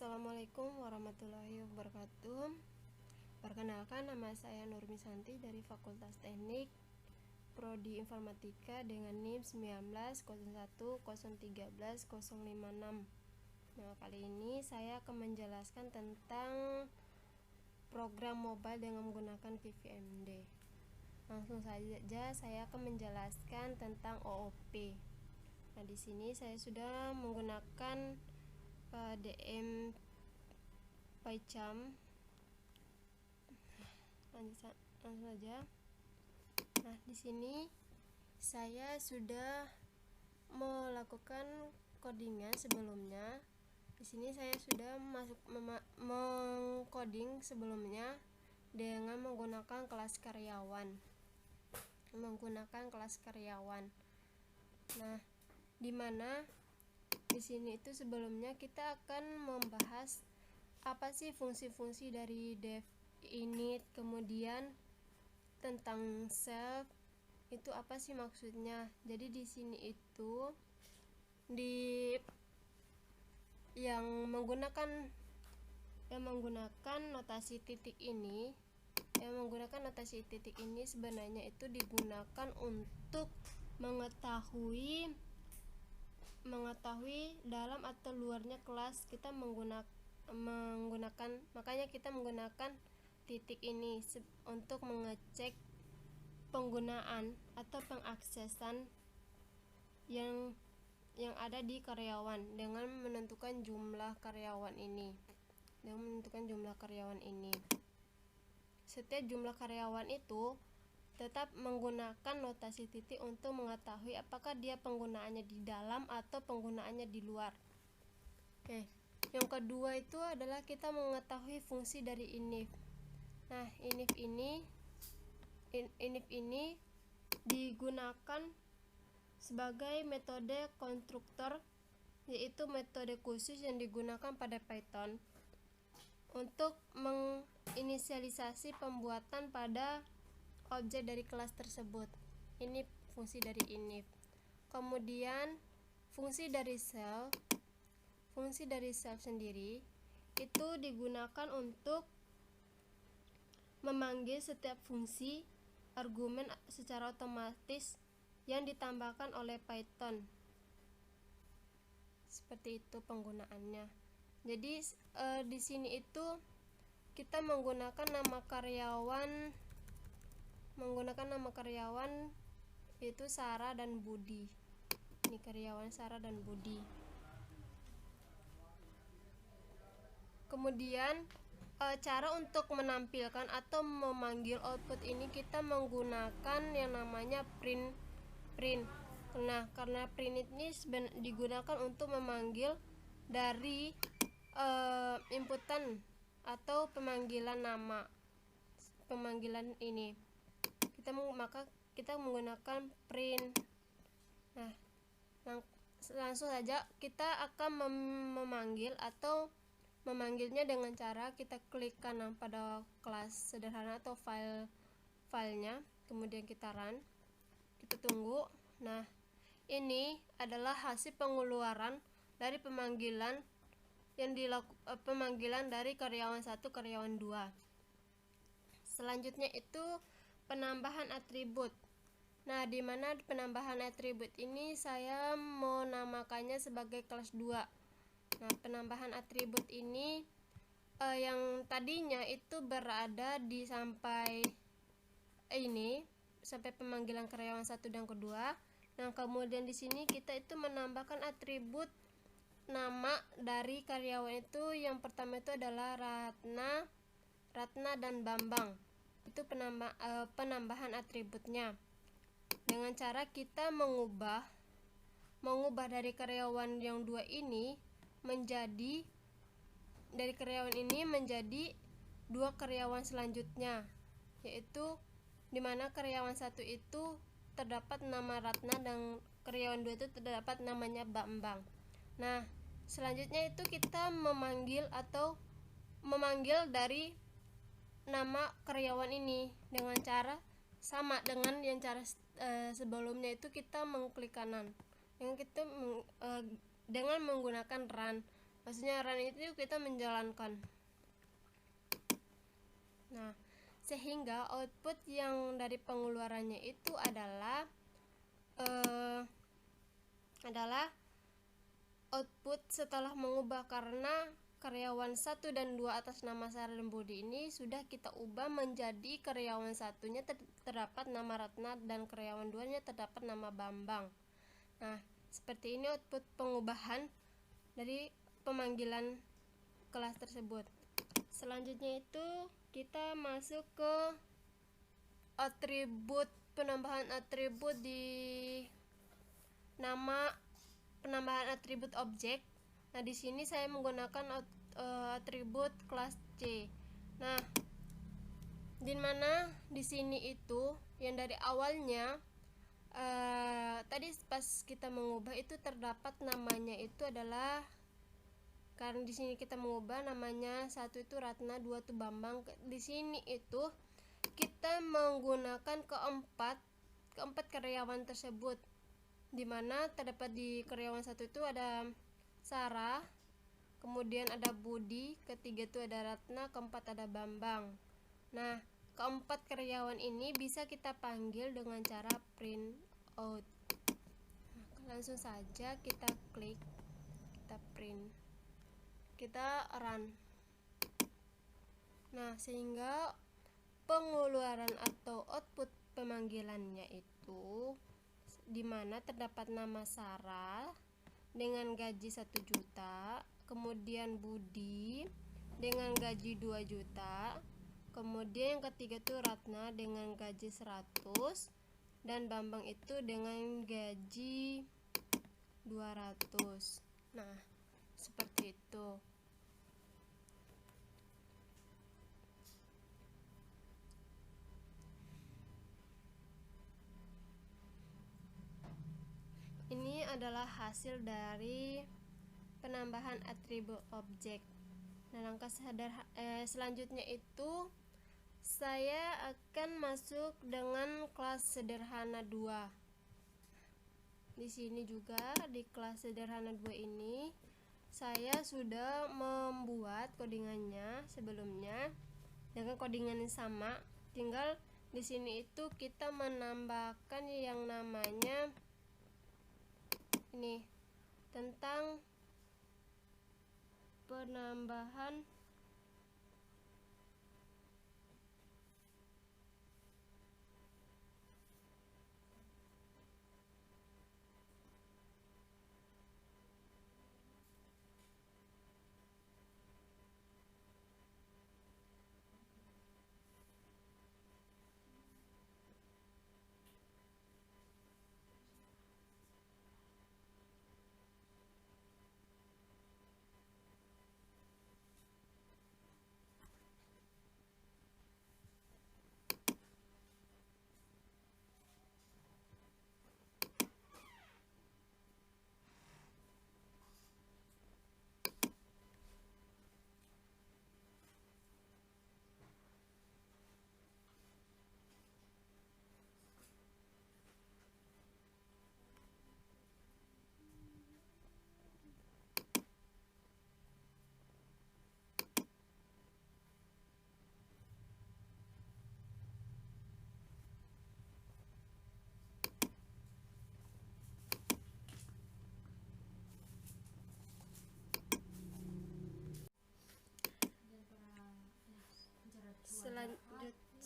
Assalamualaikum warahmatullahi wabarakatuh. Perkenalkan, nama saya Nurmi Santi dari Fakultas Teknik Prodi Informatika dengan NIM 1901013056. Nah, kali ini saya akan menjelaskan tentang program mobile dengan menggunakan VVMD. Langsung saja saya akan menjelaskan tentang OOP. Nah, di sini saya sudah menggunakan DM PyCharm. Langsung saja. Nah, di sini saya sudah melakukan codingan sebelumnya. Di sini saya sudah mengcoding sebelumnya dengan menggunakan kelas karyawan. Nah, di mana di sini itu sebelumnya kita akan membahas apa sih fungsi-fungsi dari dev init, kemudian tentang self itu apa sih maksudnya. Jadi di sini itu yang menggunakan notasi titik ini, sebenarnya itu digunakan untuk mengetahui dalam atau luarnya kelas kita menggunakan, makanya kita menggunakan titik ini untuk mengecek penggunaan atau pengaksesan yang ada di karyawan dengan menentukan jumlah karyawan ini. Setiap jumlah karyawan itu tetap menggunakan notasi titik untuk mengetahui apakah dia penggunaannya di dalam atau penggunaannya di luar. Oke. Yang kedua itu adalah kita mengetahui fungsi dari inif. Nah, inif ini digunakan sebagai metode konstruktor, yaitu metode khusus yang digunakan pada Python untuk menginisialisasi pembuatan pada objek dari kelas tersebut. Ini fungsi dari inif. Kemudian fungsi dari self sendiri itu digunakan untuk memanggil setiap fungsi argumen secara otomatis yang ditambahkan oleh Python. Seperti itu penggunaannya. Jadi di sini itu kita menggunakan nama karyawan yaitu Sarah dan Budi. Ini karyawan Sarah dan Budi. Kemudian cara untuk menampilkan atau memanggil output ini kita menggunakan yang namanya print. Nah, karena print ini digunakan untuk memanggil dari inputan atau pemanggilan nama. Ini maka kita menggunakan print. Nah, langsung saja kita akan memanggil atau memanggilnya dengan cara kita klik kanan pada kelas sederhana atau filenya, kemudian kita run, kita tunggu. Nah, ini adalah hasil pengeluaran dari pemanggilan pemanggilan dari karyawan 1, karyawan 2. Selanjutnya itu penambahan atribut. Nah, di mana penambahan atribut ini saya menamakannya sebagai kelas 2. Nah, penambahan atribut ini yang tadinya itu berada di sampai pemanggilan karyawan 1 dan kedua. Nah, kemudian di sini kita itu menambahkan atribut nama dari karyawan itu. Yang pertama itu adalah Ratna dan Bambang. Itu penambahan atributnya. Dengan cara kita mengubah dari karyawan yang 2 ini menjadi 2 karyawan selanjutnya, yaitu dimana karyawan 1 itu terdapat nama Ratna dan karyawan 2 itu terdapat namanya Bambang. Nah, selanjutnya itu kita memanggil dari nama karyawan ini dengan cara sama dengan yang cara sebelumnya itu kita mengklik kanan. Yang kita dengan menggunakan run. maksudnya run itu kita menjalankan. Nah, sehingga output yang dari pengeluarannya itu adalah output setelah mengubah, karena karyawan 1 dan 2 atas nama Sarah dan Budi ini sudah kita ubah menjadi karyawan satunya terdapat nama Ratna dan karyawan 2-nya terdapat nama Bambang. Nah, seperti ini output pengubahan dari pemanggilan kelas tersebut. Selanjutnya itu kita masuk ke atribut, penambahan atribut di nama, penambahan atribut objek. Nah, di sini saya menggunakan atribut kelas C. Nah, di mana di sini itu yang dari awalnya tadi pas kita mengubah itu terdapat namanya itu adalah, karena di sini kita mengubah namanya 1 itu Ratna, 2 itu Bambang. Di sini itu kita menggunakan keempat karyawan tersebut, dimana terdapat di karyawan 1 itu ada Sarah, kemudian ada Budi, ketiga itu ada Ratna, keempat ada Bambang. Nah, keempat karyawan ini bisa kita panggil dengan cara print out. Nah, langsung saja kita klik, kita print, kita run. Nah, sehingga pengeluaran atau output pemanggilannya itu dimana terdapat nama Sarah dengan gaji 1 juta, kemudian Budi dengan gaji 2 juta, kemudian yang ketiga itu Ratna dengan gaji 100, dan Bambang itu dengan gaji 200. Nah, seperti itu. Ini adalah hasil dari penambahan atribut objek. Nah, langkah selanjutnya itu saya akan masuk dengan kelas sederhana 2. Di sini juga di kelas sederhana 2 ini saya sudah membuat codingannya sebelumnya dengan codingan yang sama. Tinggal di sini itu kita menambahkan yang namanya ini tentang penambahan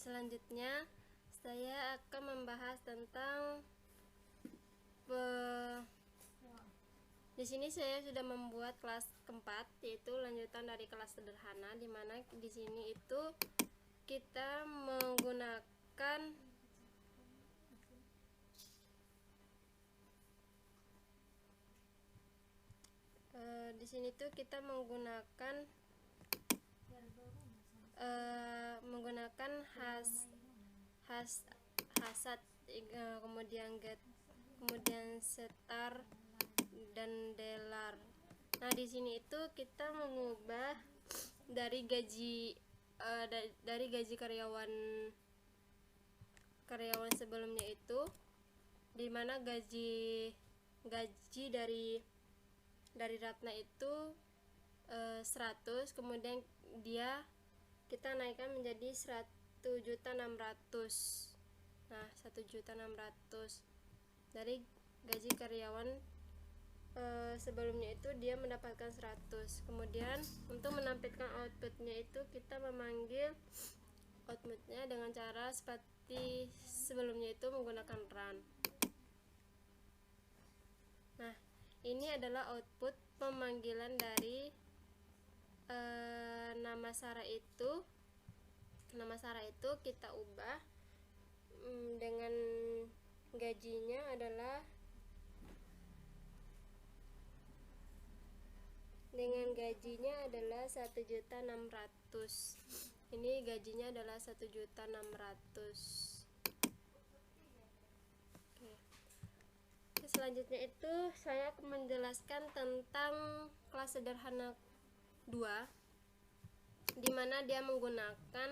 selanjutnya saya akan membahas tentang di sini saya sudah membuat kelas keempat, yaitu lanjutan dari kelas sederhana, dimana di sini itu kita menggunakan di sini tuh kita menggunakan hasad, kemudian get, kemudian setar dan delar. Nah, di sini itu kita mengubah dari gaji karyawan sebelumnya itu, dimana gaji dari Ratna itu 100, kemudian kita naikkan menjadi 1.600.000. Nah, 1.600.000 dari gaji karyawan sebelumnya itu dia mendapatkan 100. Kemudian untuk menampilkan outputnya itu kita memanggil outputnya dengan cara seperti sebelumnya itu menggunakan run. Nah, ini adalah output pemanggilan dari nama Sarah itu. Nama Sarah itu kita ubah dengan gajinya adalah 1.600.000. Ini gajinya adalah 1.600.000. Oke. Selanjutnya itu saya akan menjelaskan tentang kelas sederhana 2, di mana dia menggunakan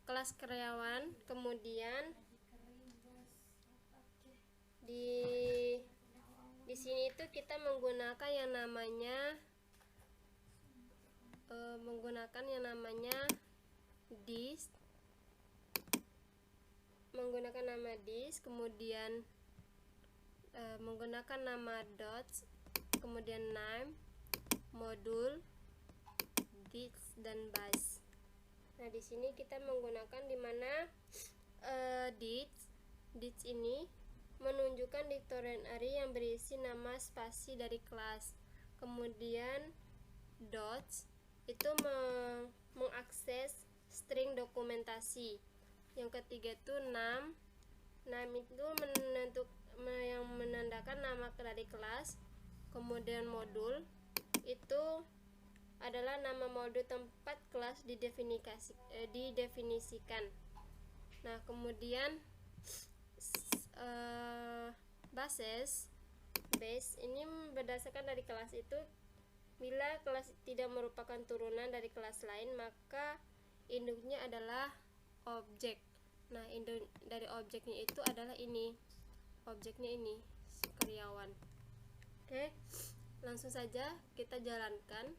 kelas karyawan. Kemudian di sini itu kita menggunakan yang namanya disk, menggunakan nama disk, kemudian menggunakan nama dots, kemudian name, modul, disk, dan bus. Nah, di sini kita menggunakan dimana disk ini menunjukkan dictionary yang berisi nama spasi dari kelas. Kemudian dots itu mengakses string dokumentasi. Yang ketiga itu name itu yang menandakan nama dari kelas. Kemudian modul itu adalah nama modul tempat kelas didefinisikan. Nah, kemudian base ini berdasarkan dari kelas itu. Bila kelas tidak merupakan turunan dari kelas lain, maka induknya adalah objek. Nah, induk dari objeknya itu adalah ini. Objeknya ini karyawan. Oke, langsung saja kita jalankan.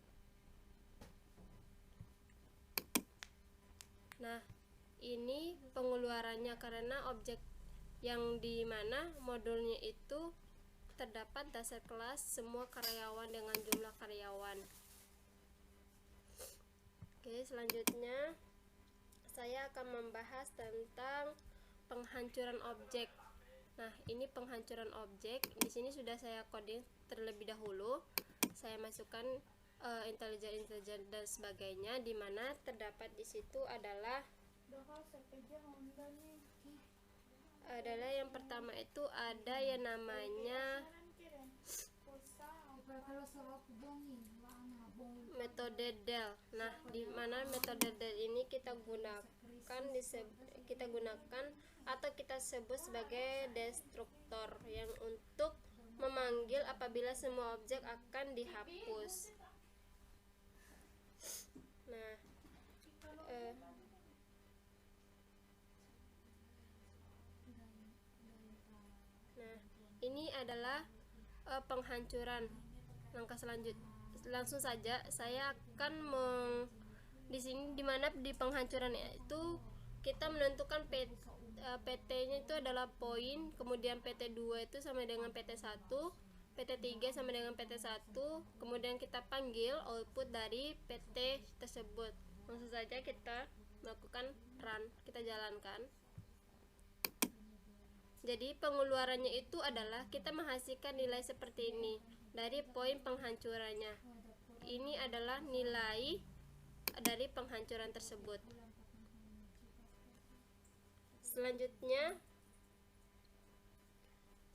Nah, ini pengeluarannya karena objek yang dimana modulnya itu terdapat dasar kelas semua karyawan dengan jumlah karyawan. Oke, selanjutnya saya akan membahas tentang penghancuran objek. Nah, ini penghancuran objek. Di sini sudah saya coding terlebih dahulu. Saya masukkan intelijen dan sebagainya, di mana terdapat di situ adalah yang pertama itu ada yang namanya metode del. Nah, di mana metode del ini kita gunakan atau kita sebut sebagai destruktor yang untuk memanggil apabila semua objek akan dihapus. Nah, ini adalah penghancuran. Langkah selanjutnya, langsung saja saya akan di sini dimana di penghancuran itu kita menentukan PT-nya itu adalah poin, kemudian PT2 itu sama dengan PT1, PT3 sama dengan PT1, kemudian kita panggil output dari PT tersebut. Langsung saja kita melakukan run, kita jalankan. Jadi pengeluarannya itu adalah kita menghasilkan nilai seperti ini dari poin penghancurannya. Ini adalah nilai dari penghancuran tersebut.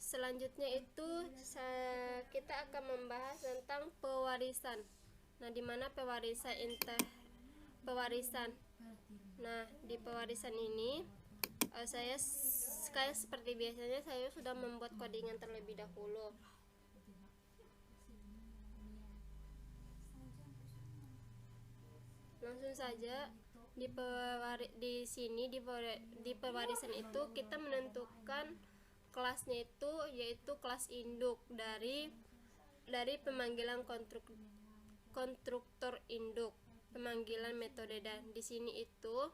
Selanjutnya itu kita akan membahas tentang pewarisan. Nah, di mana pewarisan. Nah, di pewarisan ini saya seperti biasanya saya sudah membuat codingan terlebih dahulu. Langsung saja di pewarisan itu kita menentukan kelasnya itu yaitu kelas induk dari pemanggilan konstruktor induk, pemanggilan metode, dan di sini itu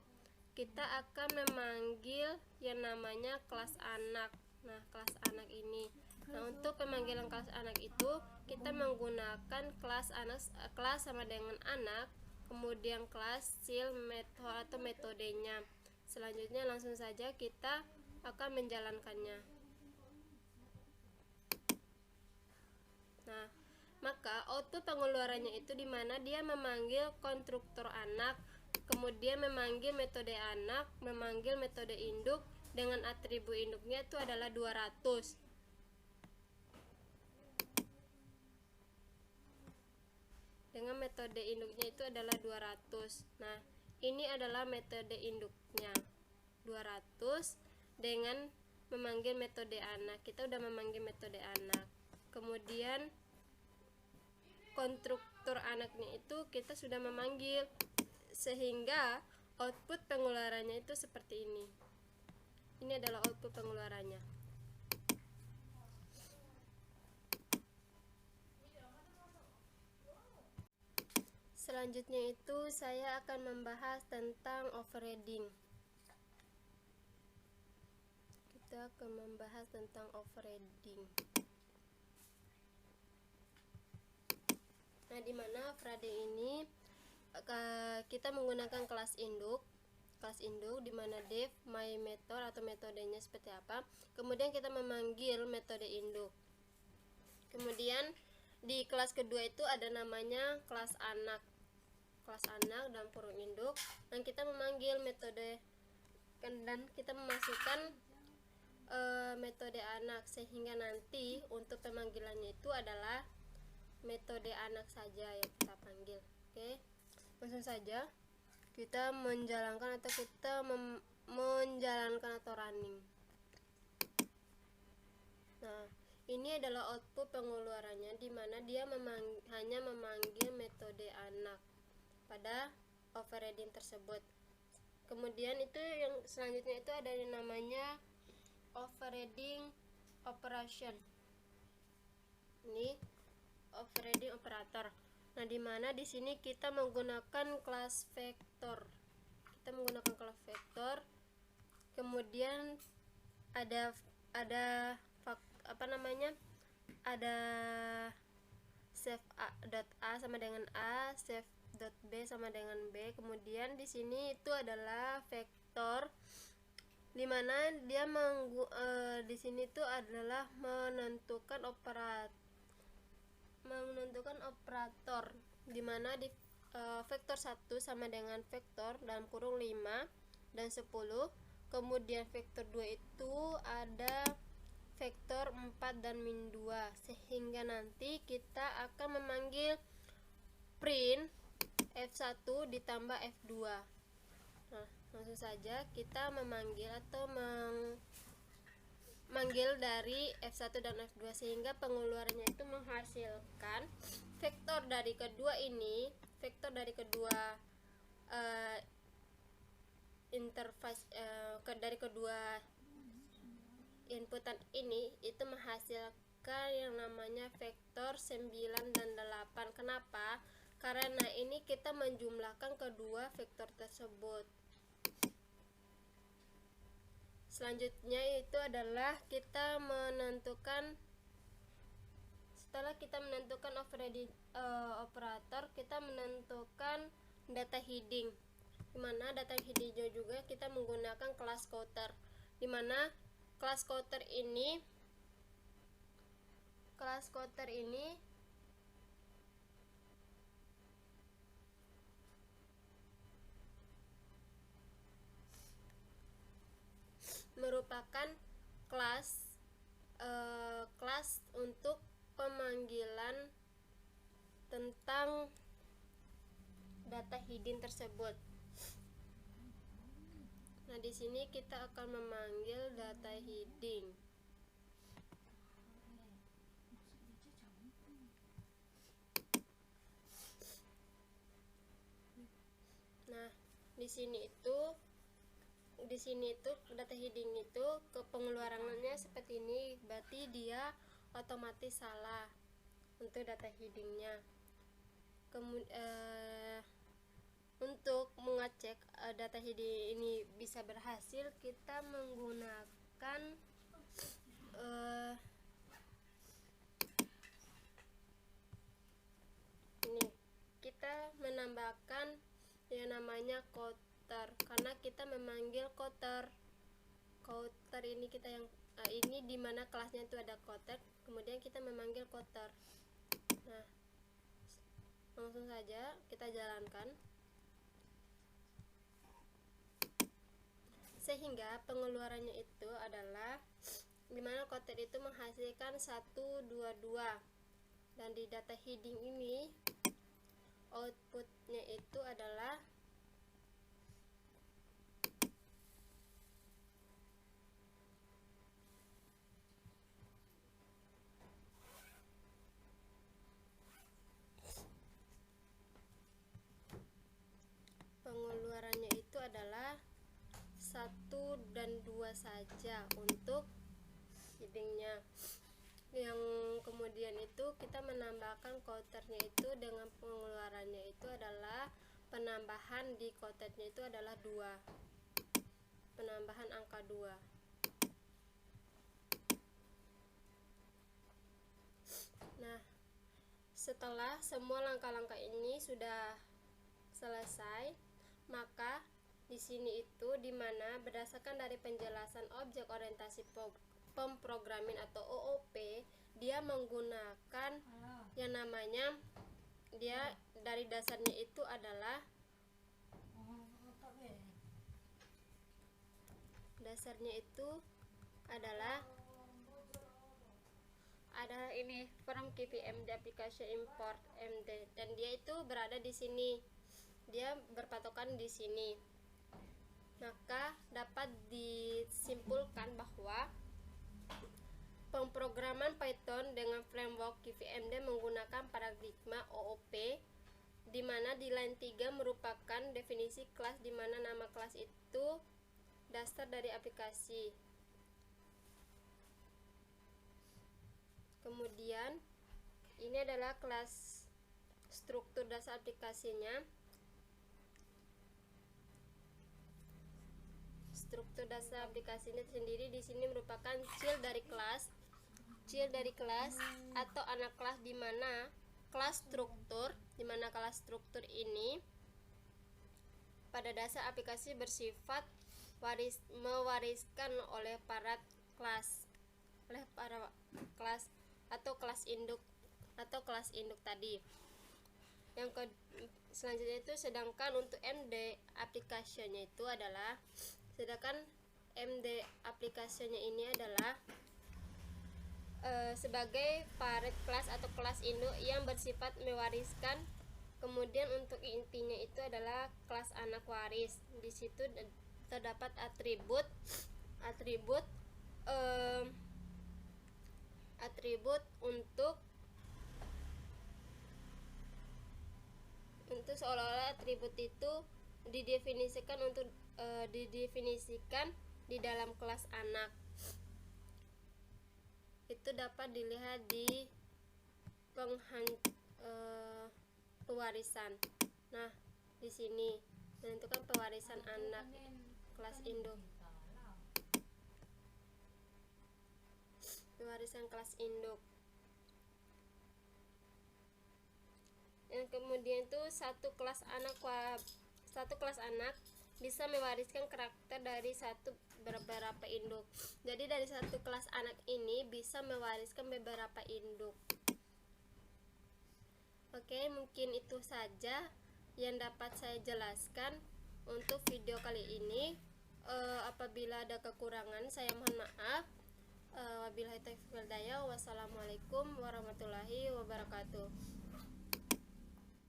kita akan memanggil yang namanya kelas anak. Nah, kelas anak ini. Nah, untuk pemanggilan kelas anak itu kita menggunakan kelas anak, kelas sama dengan anak, kemudian kelas sil metode atau metodenya. Selanjutnya langsung saja kita akan menjalankannya. Nah, maka output pengeluarannya itu dimana dia memanggil konstruktor anak, kemudian memanggil metode anak, memanggil metode induk dengan atribut induknya itu adalah 200. Dengan metode induknya itu adalah 200. Nah, ini adalah metode induknya 200 dengan memanggil metode anak. Kita udah memanggil metode anak. Kemudian konstruktor anaknya itu kita sudah memanggil, sehingga output pengeluarannya itu seperti ini. Ini adalah output pengeluarannya. Selanjutnya itu saya akan membahas tentang overriding. Kita akan membahas tentang overriding. Nah, di mana overriding ini kita menggunakan kelas induk di mana def my method atau metodenya seperti apa. Kemudian kita memanggil metode induk. Kemudian di kelas kedua itu ada namanya kelas anak dalam kurung induk, dan kita memanggil metode dan kita memasukkan metode anak, sehingga nanti untuk pemanggilannya itu adalah metode anak saja yang kita panggil. Oke, langsung saja kita menjalankan atau running. Nah, ini adalah output pengeluarannya, di mana dia hanya memanggil metode anak pada overriding tersebut. Kemudian itu yang selanjutnya itu ada yang namanya overriding operation. Ini overriding operator. Nah, di mana di sini kita menggunakan kelas vektor. Kemudian ada save.a sama dengan a, save.b sama dengan b. Kemudian di sini itu adalah vektor, dimana dia di sini itu adalah menentukan operator, dimana di vektor 1 sama dengan vektor dalam kurung 5 dan 10. Kemudian vektor 2 itu ada vektor 4 dan min 2, sehingga nanti kita akan memanggil print F1 ditambah F2. Nah, langsung saja kita memanggil atau manggil dari F1 dan F2, sehingga pengeluarannya itu menghasilkan vektor dari kedua interface dari kedua inputan ini itu menghasilkan yang namanya vektor 9 dan 8. Kenapa? Karena ini kita menjumlahkan kedua vektor tersebut. Selanjutnya itu adalah kita menentukan, setelah kita menentukan overriding operator, kita menentukan data heading, dimana data headingnya juga kita menggunakan kelas counter, dimana kelas counter ini merupakan kelas untuk pemanggilan tentang data heading tersebut. Nah, di sini kita akan memanggil data heading. Nah, di sini itu data heading itu ke pengeluarannya seperti ini, berarti dia otomatis salah untuk data headingnya. untuk mengecek data hiding ini bisa berhasil, kita menggunakan ini, kita menambahkan yang namanya counter, karena kita memanggil counter ini kita yang ini dimana kelasnya itu ada counter, kemudian kita memanggil counter. Nah, langsung saja kita jalankan, sehingga pengeluarannya itu adalah dimana counter itu menghasilkan 122, dan di data heading ini outputnya itu adalah pengeluarannya itu adalah 1 dan 2 saja untuk headingnya. Yang kemudian itu kita menambahkan counternya itu dengan pengeluarannya itu adalah penambahan di counternya itu adalah 2, penambahan angka 2. Nah, setelah semua langkah-langkah ini sudah selesai, maka di sini itu dimana berdasarkan dari penjelasan objek orientasi pemrograman atau OOP, dia menggunakan yang namanya, dia dari dasarnya itu adalah ada ini from KVMD application import MD, dan dia itu berada di sini, dia berpatokan di sini. Maka dapat disimpulkan bahwa pemrograman Python dengan framework KVMD menggunakan paradigma OOP, di mana di line 3 merupakan definisi kelas, di mana nama kelas itu dasar dari aplikasi. Kemudian ini adalah kelas struktur dasar aplikasinya. Struktur dasar aplikasinya sendiri di sini merupakan child dari kelas atau anak kelas, di mana kelas struktur ini pada dasar aplikasi bersifat mewariskan oleh para kelas atau kelas induk tadi. Selanjutnya itu sedangkan untuk MD aplikasinya itu adalah ini adalah sebagai parent kelas atau kelas induk yang bersifat mewariskan. Kemudian untuk intinya itu adalah kelas anak waris. Di situ terdapat atribut untuk seolah-olah atribut itu didefinisikan di dalam kelas anak. Itu dapat dilihat di pewarisan. Nah, di sini menentukan pewarisan anak kelas induk. Pewarisan kelas induk. Yang kemudian itu satu kelas anak bisa mewariskan karakter dari beberapa induk. Jadi dari satu kelas anak ini bisa mewariskan beberapa induk. Oke, mungkin itu saja yang dapat saya jelaskan untuk video kali ini. Apabila ada kekurangan saya mohon maaf. Wabillahi taufiq wal hidayah. Wassalamualaikum warahmatullahi wabarakatuh.